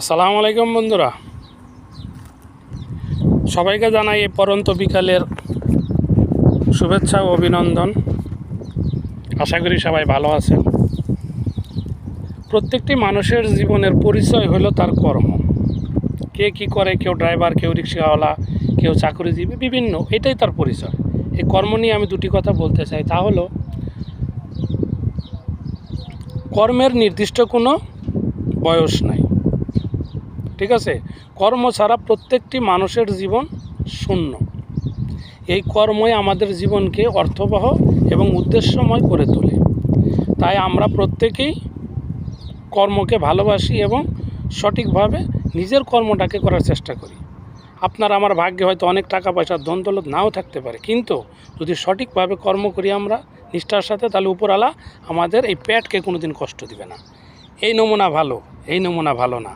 আসসালামু আলাইকুম বন্ধুরা, সবাইকে জানাই এই পরন্ত বিকালের শুভেচ্ছা ও অভিনন্দন। আশা করি সবাই ভালো আছেন। প্রত্যেকটি মানুষের জীবনের পরিচয় হলো তার কর্ম। কে কী করে, কেউ ড্রাইভার, কেউ রিক্সাওয়ালা, কেউ চাকরিজীবী, বিভিন্ন, এটাই তার পরিচয়। এই কর্ম নিয়ে আমি দুটি কথা বলতে চাই। তা হলো, কর্মের নির্দিষ্ট কোনো বয়স নাই, ঠিক আছে? কর্ম ছাড়া প্রত্যেকটি মানুষের জীবন শূন্য। এই কর্মই আমাদের জীবনকে অর্থবহ এবং উদ্দেশ্যময় করে তোলে। তাই আমরা প্রত্যেকেই কর্মকে ভালোবাসি এবং সঠিকভাবে নিজের কর্মটাকে করার চেষ্টা করি। আপনার আমার ভাগ্যে হয়তো অনেক টাকা পয়সা ধন দৌলত নাও থাকতে পারে, কিন্তু যদি সঠিকভাবে কর্ম করি আমরা নিষ্ঠার সাথে, তাহলে উপরওয়ালা আমাদের এই পেটকে কোনো দিন কষ্ট দিবে না। এই নমুনা ভালো, এই নমুনা ভালো না।